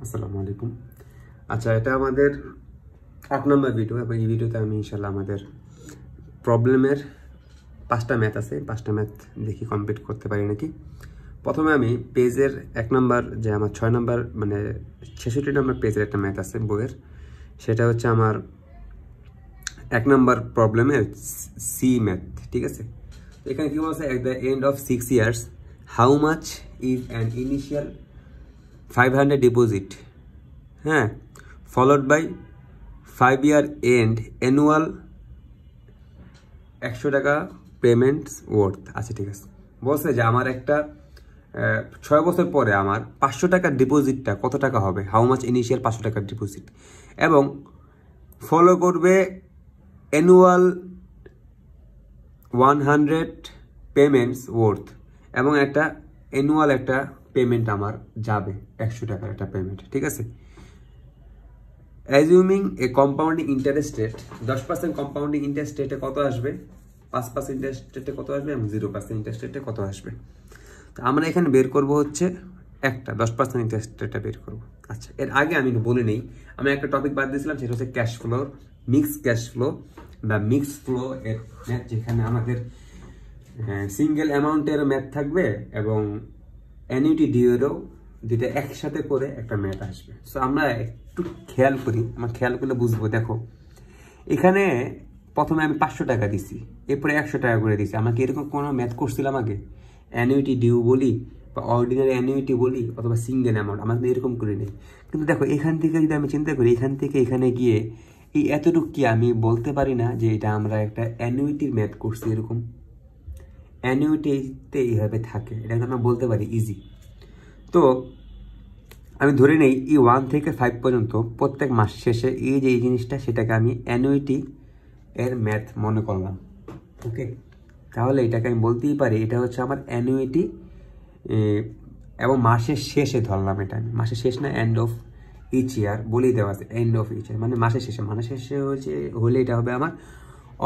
আসসালামু আলাইকুম। আচ্ছা, এটা আমাদের 8 নম্বর ভিডিও এবং এই ভিডিওতে আমি ইনশাল্লাহ আমাদের প্রবলেমের 5টা ম্যাথ আছে, 5টা ম্যাথ দেখি কমপ্লিট করতে পারি নাকি। প্রথমে আমি পেজের 1 নম্বর যে আমার 6 নম্বর মানে 66 নম্বর পেজের একটা ম্যাথ আছে বইয়ের, সেটা হচ্ছে আমার 1 নম্বর প্রবলেমের সি ম্যাথ, ঠিক আছে। এখানে কি বলছে, at the end of 6 years how much is an initial 500 deposit, হ্যাঁ, followed by 5 year end annual 100 টাকা পেমেন্টস ওয়ার্থ। আচ্ছা, ঠিক আছে। বলছে যে আমার একটা 6 বছর পরে আমার 500 টাকার ডিপোজিটটা কত টাকা হবে, হাউ মাচ ইনিশিয়াল 500 টাকার ডিপোজিট, এবং ফলো করবে অ্যানুয়াল 100 পেমেন্টস ওয়ার্থ, এবং একটা অ্যানুয়াল একটা পেমেন্ট আমার যাবে 100 টাকার একটা পেমেন্ট, ঠিক আছে। Assuming a compounding interest rate, 10% compounding interest রেটে কত আসবে, 5% ইন্টারেস্ট রেটে কত আসবে এবং 0% ইন্টারেস্ট রেটে কত আসবে। তো আমরা এখানে বের করব হচ্ছে একটা 10% ইন্টারেস্ট রেটটা বের করব। আচ্ছা, এর আগে আমি বলে নেই, আমি একটা টপিক বাদ দিয়েছিলাম, সেটা হচ্ছে cash flow, mix cash flow বা মিক্স ফ্লো এর ম্যাথ, যেখানে আমাদের সিঙ্গেল অ্যামাউন্টের ম্যাথ থাকবে এবং অ্যানুইটি ডিউরও দুইটা একসাথে করে একটা ম্যাথ আসবে। সো আমরা একটু খেয়াল করি, আমরা খেয়াল করলে বুঝবো। দেখো, এখানে প্রথমে আমি 500 টাকা দিছি, এরপরে 100 টাকা করে দিছি। আমরা কি এরকম কোনো ম্যাথ করছিলাম আগে? অ্যানুইটি ডিউ বলি বা অর্ডিনারি অ্যানুইটি বলি অথবা সিঙ্গেল অ্যামাউন্ট, আমরা এরকম করে নিই। কিন্তু দেখো, এখান থেকে যদি আমি চিন্তা করি, এখান থেকে এখানে গিয়ে এই এতটুকু কি আমি বলতে পারি না যে এটা আমরা একটা অ্যানুইটির ম্যাথ করছি? এরকম অ্যানুইটিতে এইভাবে থাকে, এটা আমরা বলতে পারি ইজি। তো আমি ধরে নেই এই 1 থেকে 5 পর্যন্ত প্রত্যেক মাস শেষে এই যে এই জিনিসটা, সেটাকে আমি অ্যানুইটি এর ম্যাথ মনে করলাম, ওকে। তাহলে এটাকে আমি বলতেই পারি এটা হচ্ছে আমার অ্যানুইটি, এবং মাসের শেষে ধরলাম এটা আমি, মাসের শেষ না, এন্ড অফ ইচ ইয়ার বলেই দেওয়া আছে, এন্ড অফ ইচ ইয়ার মানে মাসের শেষে, মাসের শেষে হলে এটা হবে আমার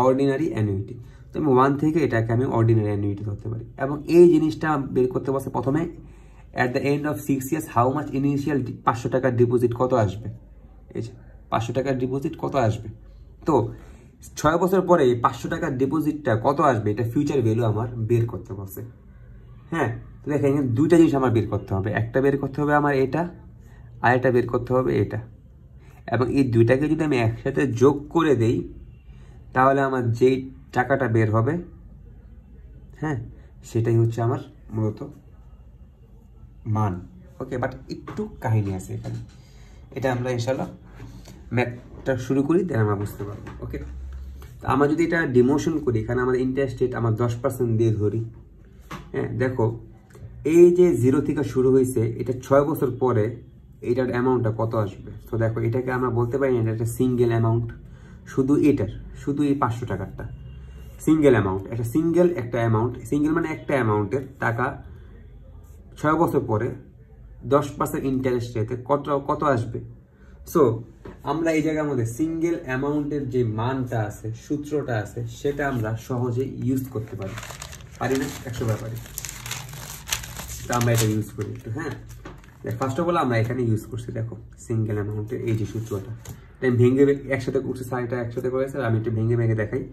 অর্ডিনারি অ্যানুইটি। তো আমি 1 থেকে এটাকে আমি অর্ডিনারি অ্যানুইটি ধরতে পারি, এবং এই জিনিসটা বের করতে বলছে প্রথমে at the end of 6 years how much initial 500 টাকার ডিপোজিট কত আসবে, এই যে 500 টাকার ডিপোজিট কত আসবে। তো 6 বছর পরে এই 500 টাকার ডিপোজিটটা কত আসবে, এটা ফিউচার ভ্যালু আমার বের করতে বলছে, হ্যাঁ। তো দেখেন, এখানে দুইটা জিনিস আমার বের করতে হবে, একটা বের করতে হবে আমার এটা, আর একটা বের করতে হবে এটা, এবং এই দুইটাকে যদি আমি একসাথে যোগ করে দেই তাহলে আমার যেই টাকাটা বের হবে, হ্যাঁ, সেটাই হচ্ছে আমার মূলত মান, ওকে। বাট একটু কাহিনী আছে এখানে, এটা আমরা ইনশাল্লাহ ম্যাথটা শুরু করি, দেন আমরা বুঝতে পারবো, ওকে। তো আমরা যদি এটা ডিমোশন করি, এখানে আমাদের ইন্টারেস্ট রেট আমার 10% দিয়ে ধরি, হ্যাঁ। দেখো, এই যে 0 থেকে শুরু হয়েছে, এটা 6 বছর পরে এটার অ্যামাউন্টটা কত আসবে। তো দেখো, এটাকে আমরা বলতে পারি না এটা একটা সিঙ্গেল অ্যামাউন্ট, শুধু এই 500 টাকারটা সিঙ্গেল অ্যামাউন্ট, একটা সিঙ্গেল একটা অ্যামাউন্ট, সিঙ্গেল মানে একটা অ্যামাউন্টের টাকা 6 বছর পরে 10% ইন্টারেস্ট রেটে কত আসবে। সো আমরা এই জায়গার মধ্যে সিঙ্গেল অ্যামাউন্টের যে মানটা আছে, সূত্রটা আছে, সেটা আমরা সহজে ইউজ করতে পারি না? 100 পারি। তো আমরা এটা ইউজ করি একটু, হ্যাঁ। ফার্স্ট অফ অল আমরা এখানে ইউজ করছি, দেখো সিঙ্গেল অ্যামাউন্টের এই যে সূত্রটা, এটা ভেঙে একসাথে করছি, এটা একসাথে করেছে, আমি একটু ভেঙে দেখাই।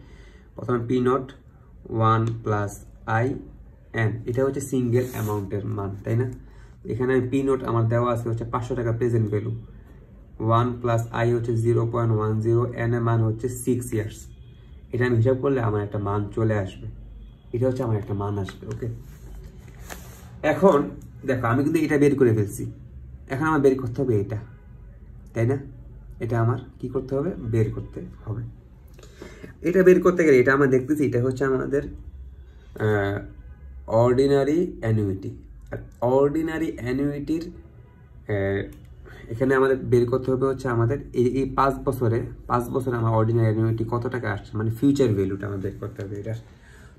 প্রথমে P0 1 + IN, এটা হচ্ছে সিঙ্গেল অ্যামাউন্টের মান, তাই না? এখানে P0 আমার দেওয়া আছে হচ্ছে 500 টাকা প্রেজেন্ট ভ্যালু, 1 + I হচ্ছে 0.10, N এর মান হচ্ছে 6 years। এটা আমি হিসাব করলে আমার একটা মান চলে আসবে, এটা হচ্ছে আমার একটা মান আসবে, ওকে। এখন দেখো, আমি কিন্তু এটা বের করে ফেলছি, এখন আমার বের করতে হবে এটা, তাই না? এটা আমার কি করতে হবে, বের করতে হবে। এটা বের করতে গেলে এটা আমরা দেখতেছি, এটা হচ্ছে আমাদের অর্ডিনারি অ্যানুইটি। আর অর্ডিনারি অ্যানুইটির এখানে আমাদের বের করতে হবে হচ্ছে আমাদের এই 5 বছরে আমার অর্ডিনারি অ্যানুইটি কত টাকা আসছে, মানে ফিউচার ভ্যালুটা আমার বের করতে হবে এটা।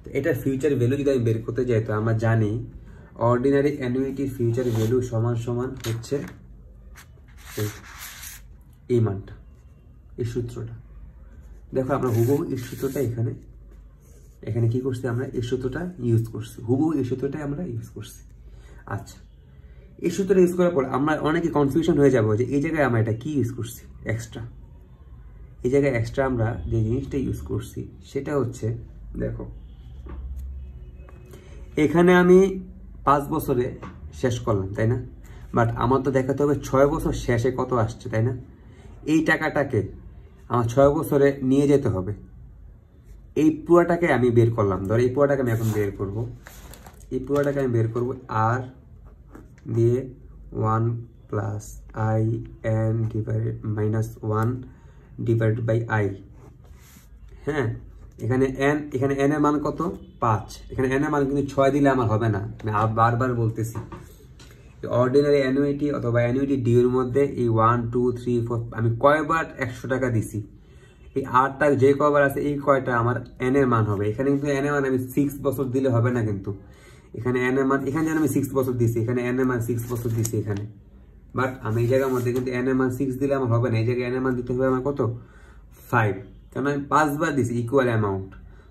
তো এটার ফিউচার ভ্যালু যদি আমি বের করতে যাই, তো আমরা জানি অর্ডিনারি অ্যানুইটির ফিউচার ভ্যালু সমান হচ্ছে এই মানটা, এই সূত্রটা। দেখো, আমরা হুবহু এই সূত্রটা এখানে কি করছি, আমরা এই সূত্রটা ইউজ করছি, হুবহু এই সূত্রটাই আমরা ইউজ করছি। আচ্ছা, এই সূত্রটা ইউজ করার পর আমরা অনেকে কনফিউশন হয়ে যাবো যে এই জায়গায় আমরা এটা কি ইউজ করছি এক্সট্রা। এই জায়গায় এক্সট্রা আমরা যে জিনিসটা ইউজ করছি সেটা হচ্ছে, দেখো এখানে আমি 5 বছরে শেষ করলাম, তাই না? বাট আমার তো দেখাতে হবে 6 বছর শেষে কত আসছে, তাই না? এই টাকাটাকে আমার 6 বছরে নিয়ে যেতে হবে। এই পুরাটাকে আমি বের করলাম, ধর এই পুরাটাকে আমি এখন বের করব। এই পুরাটাকে আমি বের করব আর দিয়ে 1 plus I N divided minus 1 divided by I. হ্যাঁ, এখানে এন এর মান কত? 5। এখানে এন এর মান কিন্তু 6 দিলে আমার হবে না, আমি বারবার বলতেছি। অর্ডিনারি অ্যানুইটি অথবা অ্যানুইটি ডিউর মধ্যে এই 1 2 3 4 আমি কয়বার 100 টাকা দিছি, এই 8টা যে কয়বার আছে এই কয়টা আমার এন এর মান হবে। এখানে কিন্তু এন এর মান আমি 6 বছর দিলে হবে না, কিন্তু এখানে এন এর মান, এখানে যেন আমি 6 বছর দিছি, এখানে এন এর মান 6 বছর দিছি এখানে। বাট আমি এই জায়গার মধ্যে কিন্তু এন এর মান 6 দিলে আমার হবে না, এই জায়গায় এন এর মান দিতে হবে আমার কত? 5, কারণ আমি 5 বার দিছি ইকুয়াল অ্যামাউন্ট।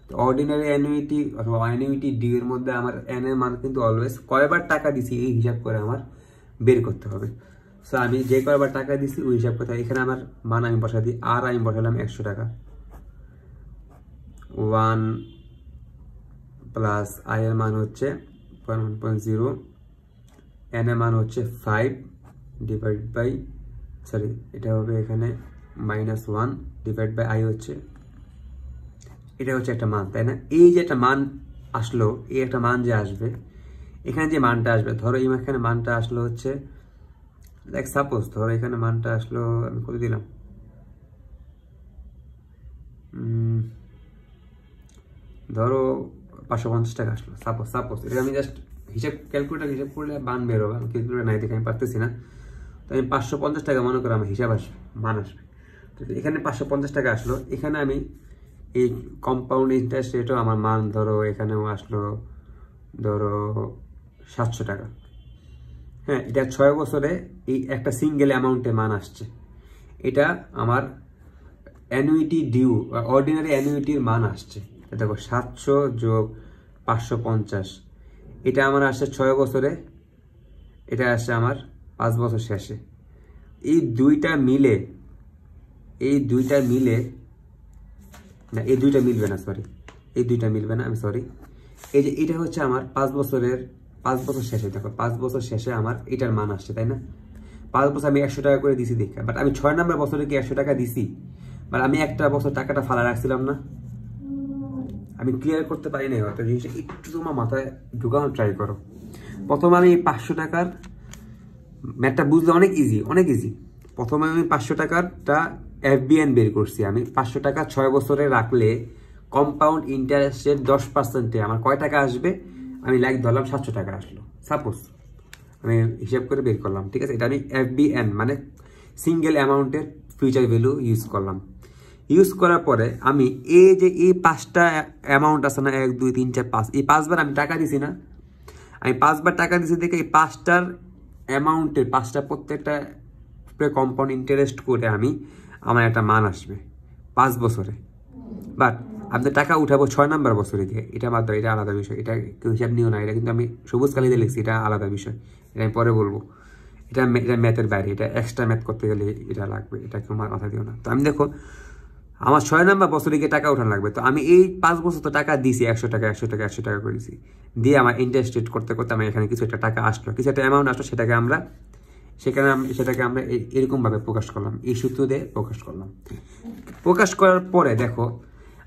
তো অর্ডিনারি অ্যানুইটি অথবা অ্যানুইটি ডিউ এর মধ্যে আমার এন এর মান কিন্তু অলওয়েজ কয়বার টাকা দিছি এই হিসাব করে আমার বের করতে হবে। সো আমি যে কয়বার টাকা দিছি ওই হিসাব করতে হবে। এখানে আমার মান আমি বসা দিই, আর আমি বসালাম 100 টাকা। 1 প্লাস আই এর মান হচ্ছে 1.0, এন এর মান হচ্ছে 5 ডিভাইড বাই, সরি এটা হবে এখানে -1 ডিভাইড বাই আই হচ্ছে, এটা হচ্ছে একটা মান, তাই না? এই যে একটা মান আসলো, এই একটা মান যে আসবে, এখানে যে মানটা আসবে, ধরো এখানে মানটা আসলো হচ্ছে, লাইক সাপোজ ধরো এখানে মানটা আসলো, আমি কত দিলাম, ধরো 550 টাকা আসলো, সাপোজ এটা আমি জাস্ট ক্যালকুলেটার হিসাব করলে মান বেরোবে, আমি ক্যালকুলেটার নাই দেখে আমি পারতেছি না। তো আমি 550 টাকা মনে করে আমার হিসাব আসবে, মান আসবে। তো এখানে 550 টাকা আসলো, এখানে আমি এই কম্পাউন্ড ইন্টারেস্ট রেটও আমার মান ধরো এখানেও আসলো ধরো 700 টাকা। হ্যাঁ, এটা 6 বছরে এই একটা সিঙ্গেল অ্যামাউন্টে মান আসছে। এটা আমার অ্যানুইটি ডিউ অর্ডিনারি অ্যানুইটির মান আসছে। দেখো 700 যোগ 550, এটা আমার আসছে 6 বছরে, এটা আসছে আমার 5 বছর শেষে। এই দুইটা মিলে না, এই দুইটা মিলবে না, সরি এই দুইটা মিলবে না, আমি সরি। এই যে এটা হচ্ছে আমার 5 বছর শেষে, দেখো 5 বছর শেষে আমার এটার মান আসছে, তাই না? 5 বছর আমি 100 টাকা করে দিছি দেখা, বাট আমি 6 নম্বর বছরে কি 100 টাকা দিছি? বাট আমি একটা বছর টাকাটা ফালা রাখছিলাম না, আমি ক্লিয়ার করতে পারি না। হয়তো জিনিসটা একটু তোমার মাথায় ঢুকানোর ট্রাই করো। প্রথমে আমি 500 টাকার ম্যাথটা বুঝতে অনেক ইজি। প্রথমে আমি 500 টাকারটা এফবিএন বের করছি। আমি 500 টাকা 6 বছরে রাখলে কম্পাউন্ড ইন্টারেস্টের 10%-এ আমার কয় টাকা আসবে, আমি লাইক ধরলাম 700 টাকা আসলো, সাপোজ আমি হিসাব করে বের করলাম, ঠিক আছে? এটা আমি এফবিএন মানে সিঙ্গেল অ্যামাউন্টের ফিউচার ভ্যালু ইউজ করলাম। ইউজ করার পরে আমি এই যে এই 5টা অ্যামাউন্ট আছে না, 1 2 3 4 5, এই 5 বার আমি টাকা দিছি না, আমি 5 বার টাকা দিছি দেখে এই 5টার অ্যামাউন্টের 5টা প্রত্যেকটা কম্পাউন্ড ইন্টারেস্ট করে আমার একটা মান আসবে 5 বছরে। বাট আমি তো টাকা উঠাবো 6 নম্বর বছরে দিয়ে, এটা বাদ দাও, এটা আলাদা বিষয়, এটা কেউ হিসাব নিও না, এটা কিন্তু আমি সবুজ কালিতে লিখছি, এটা আলাদা বিষয়, এটা আমি পরে বলবো। এটা ম্যাথের বাইরে, এটা এক্সট্রা ম্যাথ করতে গেলে এটা লাগবে, এটা কেউ মাথা দিও না। তো আমি দেখো আমার 6 নম্বর বছরে গিয়ে টাকা উঠানো লাগবে, তো আমি এই 5 বছর তো টাকা দিছি 100 টাকা করে দিছি, দিয়ে আমার ইন্টারেস্ট রেট করতে আমি এখানে কিছু একটা টাকা আসলো, কিছু একটা অ্যামাউন্ট আসলো, সেটাকে আমরা এরকমভাবে প্রকাশ করলাম, এই সূত্র দিয়ে প্রকাশ করলাম। প্রকাশ করার পরে দেখো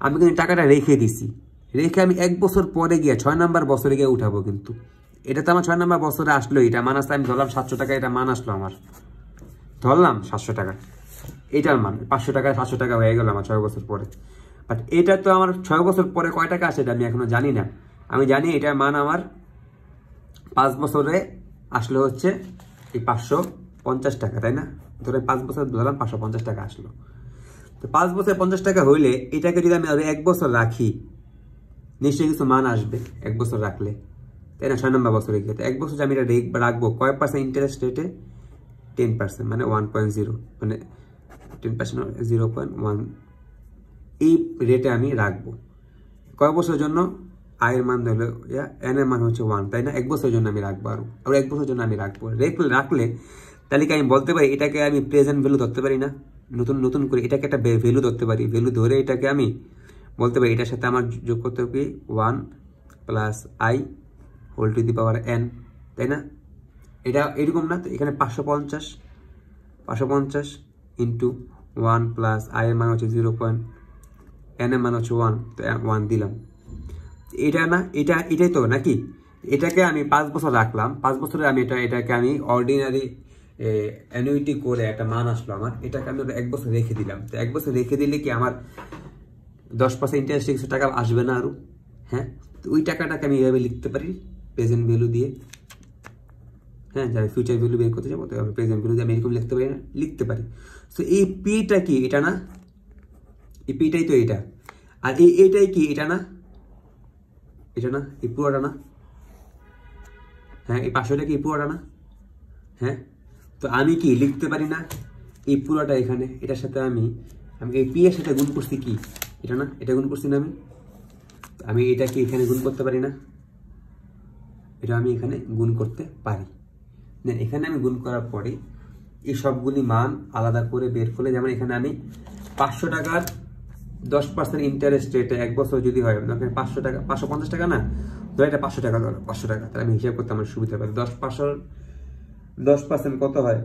আমি কিন্তু টাকাটা রেখে দিছি, রেখে আমি 1 বছর পরে গিয়ে 6 নম্বর বছরে গিয়ে উঠাবো, কিন্তু এটা তো আমার 6 নম্বর বছরে আসলো, এটা মান আসলে আমি ধরলাম 700 টাকা, এটা মান আসলো আমার ধরলাম 700 টাকা, এটার মান 500 টাকায় 700 টাকা হয়ে গেল আমার 6 বছর পরে। বাট এটা তো আমার 6 বছর পরে কয় টাকা আসে এটা আমি এখনো জানি না। আমি জানি এটার মান আমার 5 বছরে আসলো হচ্ছে এই 550 টাকা, তাই না? ধরে 5 বছর ধরলাম 550 টাকা আসলো। তো 5 বছর 50 টাকা হইলে এটাকে যদি আমি 1 বছর রাখি, নিশ্চয়ই কিছু মান আসবে 1 বছর রাখলে, তাই না? 6 নম্বর বছরে গিয়ে 1 বছর আমি এটা রাখবো কয় পার্সেন্ট ইন্টারেস্ট রেটে? 10%, মানে 1.0, মানে 10% 0.1 এই রেটে আমি রাখবো কয় বছরের জন্য? আই এর মান হলো এন এর মান হচ্ছে 1, তাই না? 1 বছরের জন্য আমি রাখবো, আর 1 বছরের জন্য আমি রাখবো। রাখলে তাহলে কি আমি বলতে পারি এটাকে আমি প্রেজেন্ট ভ্যালু ধরতে পারি না? নতুন করে এটাকে একটা ভ্যালু ধরতে পারি। ভ্যালু ধরে এটাকে আমি বলতে পারি এটার সাথে আমার যোগ করতে হবে 1 plus I whole to the power N, তাই না? এটা এরকম না? তো এখানে 550 ইন্টু 1 প্লাস আই এর মান হচ্ছে 0. এন এর মান হচ্ছে 1, তো 1 দিলাম। এটা না, এটাই তো নাকি? এটাকে আমি 5 বছর রাখলাম, 5 বছরে আমি এটাকে আমি অর্ডিনারি অ্যানুইটি করে একটা মান আসলো আমার, এটাকে আমি 1 বছর রেখে দিলাম। তো 1 বছর রেখে দিলে কি আমার 10% ইন্টারেস্ট কিছু টাকা আসবে না আরো? হ্যাঁ, তো ওই টাকাটাকে আমি এইভাবে লিখতে পারি প্রেজেন্ট ভ্যালু দিয়ে। হ্যাঁ, যারা ফিউচার ভ্যালু বের করতে যাবো তো আমি প্রেজেন্ট ভ্যালু দিয়ে আমি এরকম লিখতে পারি না? লিখতে পারি। সো এই পিটা কি? এটা না? এই পিটাই তো এটা। আর এইটাই কি? এটা না? এটা না? এই পুরোটা না? হ্যাঁ, এই 500টা কি পুরোটা না? হ্যাঁ, তো আমি কি লিখতে পারি না এই পুরোটা এখানে? এটার সাথে আমি এই পি এর সাথে গুণ করছি কি? এটা না? এটা গুণ করছি না আমি এটা কি এখানে গুণ করতে পারি না? এটা আমি এখানে গুণ করতে পারি। দেন এখানে আমি গুণ করার পরে এই সবগুলি মান আলাদা করে বের করলে, যেমন এখানে আমি 500 টাকার 10% ইন্টারেস্ট রেটে 1 বছর যদি হয়, 500 টাকা 550 টাকা না, ধর এটা 500 টাকা, ধরো 500 টাকা, তাহলে আমি হিসাব করতে আমার সুবিধা পাই। 10% কত হয়?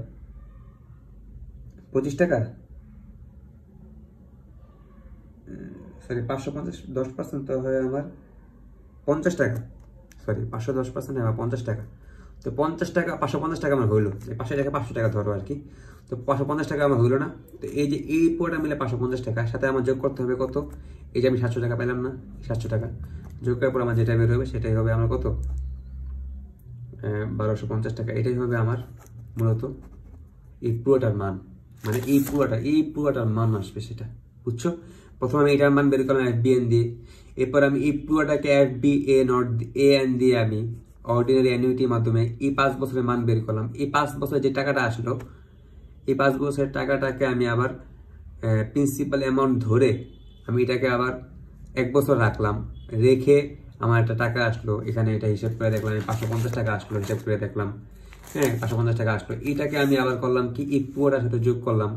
25 টাকা। সরি, 550 10% তো হয় আমার 50 টাকা। সরি, 510% হয় 50 টাকা। তো 50 টাকা 550 টাকা আমার হইলো, 500 টাকা 500 টাকা ধরো আর কি। তো 550 টাকা আমার হইলো না? তো এই যে এই পুরোটা মিলে 550 টাকা, সাথে আমার যোগ করতে হবে কত? এই যে আমি 700 টাকা পেলাম না, 700 টাকা যোগ করার পর আমার যেটা বের হবে সেটাই হবে আমার কত? 1250 টাকা। এটাই হবে আমার মূলত এই পুরোটার মান, মানে এই পুরোটার মান আসবে সেটা, বুঝছো? প্রথমে আমি এটার মান বের করলাম FBN দিয়ে, এরপর আমি এই পুরোটাকে FBA দিয়ে আমি অর্ডিনারি অ্যানুইটির মাধ্যমে এই 5 বছরের মান বের করলাম। এই 5 বছরে যে টাকাটা আসলো, এই 5 বছরের টাকাটাকে আমি আবার প্রিন্সিপাল অ্যামাউন্ট ধরে আমি এটাকে আবার 1 বছর রাখলাম, রেখে আমার একটা টাকা আসলো। এখানে এটা হিসাব করে দেখলাম 550 টাকা আসলো, হিসাব করে দেখলাম। হ্যাঁ, 550 টাকা আসলো। এটাকে আমি আবার করলাম কি, এই পুরোটার সাথে যোগ করলাম।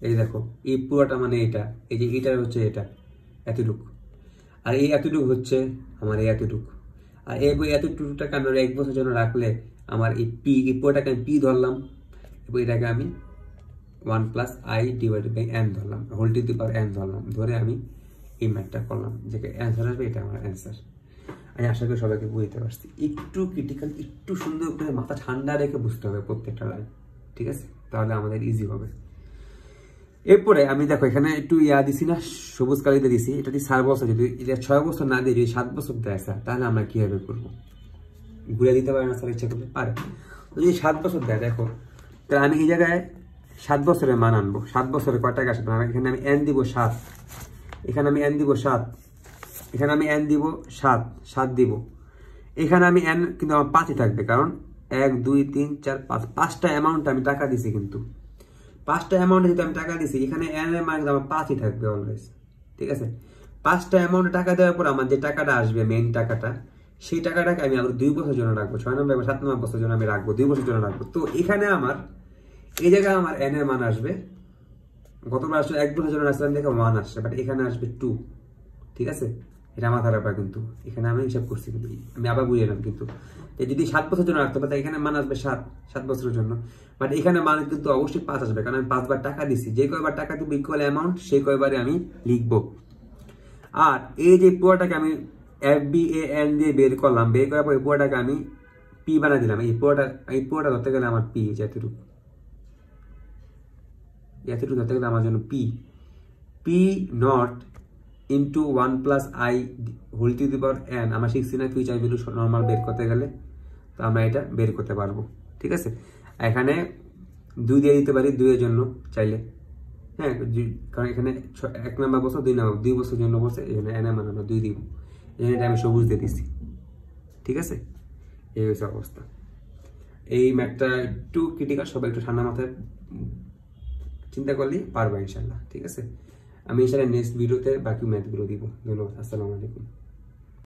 এই দেখো, এই পুরোটা মানে এটা, এই যে এটা হচ্ছে এটা এতটুকু, আর এই এতটুকু হচ্ছে আমার এই এতটুকু, আর এই এতটুকুটাকে আমি 1 বছরের জন্য রাখলে আমার এই পুরোটাকে আমি পি ধরলাম, এবং এটাকে আমি 1 plus i divided by n ধরলাম, whole to the power n ধরলাম, ধরে আমি এই ম্যাথটা করলাম, যে অ্যান্সার আসবে এটা আমার অ্যান্সার। আমি আশা করি সবাইকে বুঝতে পারছি। একটু ক্রিটিক্যাল, একটু সুন্দর করে মাথা ঠান্ডা রেখে বুঝতে হবে প্রত্যেকটা লাইন, ঠিক আছে? তাহলে আমাদের ইজি হবে। এরপরে আমি দেখো এখানে একটু দিছি না, সবুজ কালিতে দিছি, এটা দিয়ে 4 বছর, যদি এটা 6 বছর না দিয়ে যদি 7 বছর দেয় স্যার, তাহলে আমরা কিভাবে করবো? ঘুরে দিতে পারে না স্যার? ইচ্ছা করলে পারে। যদি 7 বছর দেয়, দেখো তাহলে আমি এই জায়গায় 7 বছরের মান আনবো। 7 বছরে কয় টাকা আসবে? এখানে আমি এন দিব 7, এখানে আমি এন দিব 7, এখানে আমি এন দিব 7 দিব, এখানে আমি এন কিন্তু আমার 5ই থাকবে, কারণ 1 2 3 4 5, 5টা অ্যামাউন্ট আমি টাকা দিছি, কিন্তু 5টা অ্যামাউন্টে যদি আমি টাকা দিছি, এখানে এন এর মান আমার 5ই থাকবে অলওয়েজ, ঠিক আছে? 5টা অ্যামাউন্টে টাকা দেওয়ার পর আমার যে টাকাটা আসবে, মেইন টাকাটা, সেই টাকাটাকে আমি আবার 2 বছরের জন্য রাখবো, 6 নম্বর এবং 7 নম্বর বছরের জন্য আমি রাখবো, 2 বছরের জন্য রাখবো। তো এখানে আমার এই জায়গায় আমার এন এর মান আসবে, গতবার আসলে 1 বছরের জন্য আসলাম দেখে 1 আসছে, বাট এখানে আসবে 2, ঠিক আছে? এটা মাথার ব্যাপার, কিন্তু এখানে আমি হিসাব করছি, কিন্তু আমি আবার বুঝে এলাম, কিন্তু যদি 7 বছরের জন্য রাখতে পারি, এখানে মান আসবে 7 বছরের জন্য, বাট এখানে মান কিন্তু অবশ্যই 5 আসবে, কারণ আমি 5 বার টাকা দিছি। যে কয়বার টাকা দিব ইকুয়াল অ্যামাউন্ট, সেই কয়বারে আমি লিখবো। আর এই যে পুরোটাকে আমি FBAN দিয়ে বের করলাম, বের করার পর এই পুরোটাকে আমি পি বানিয়ে দিলাম। এই পুরোটা ধরতে গেলে আমার পি এতটুকু ধরতে গেলে আমার জন্য P not into 1 plus I whole to the power N. আমরা শিখছি না ফিউচার ভ্যালু নর্মাল বের করতে গেলে, তো আমরা এটা বের করতে পারবো, ঠিক আছে? এখানে 2 দিয়ে দিতে পারি 2 এর জন্য চাইলে, হ্যাঁ, কারণ এখানে 1 নম্বর বছর 2 নম্বর 2 বছরের জন্য বসে, এখানে এন এর মান আমরা 2 দিব, এখানে এটা আমি সবুজ দিয়ে দিচ্ছি, ঠিক আছে? এই হচ্ছে অবস্থা। এই ম্যাথটা একটু ক্রিটিক্যাল, সবাই একটু ঠান্ডা মাথায় চিন্তা করলেই পারবো ইনশাল্লাহ, ঠিক আছে? আমি ইনশাল্লাহ নেক্সট ভিডিওতে বাকি ম্যাথগুলো দিব। ধন্যবাদ, আসসালামু আলাইকুম।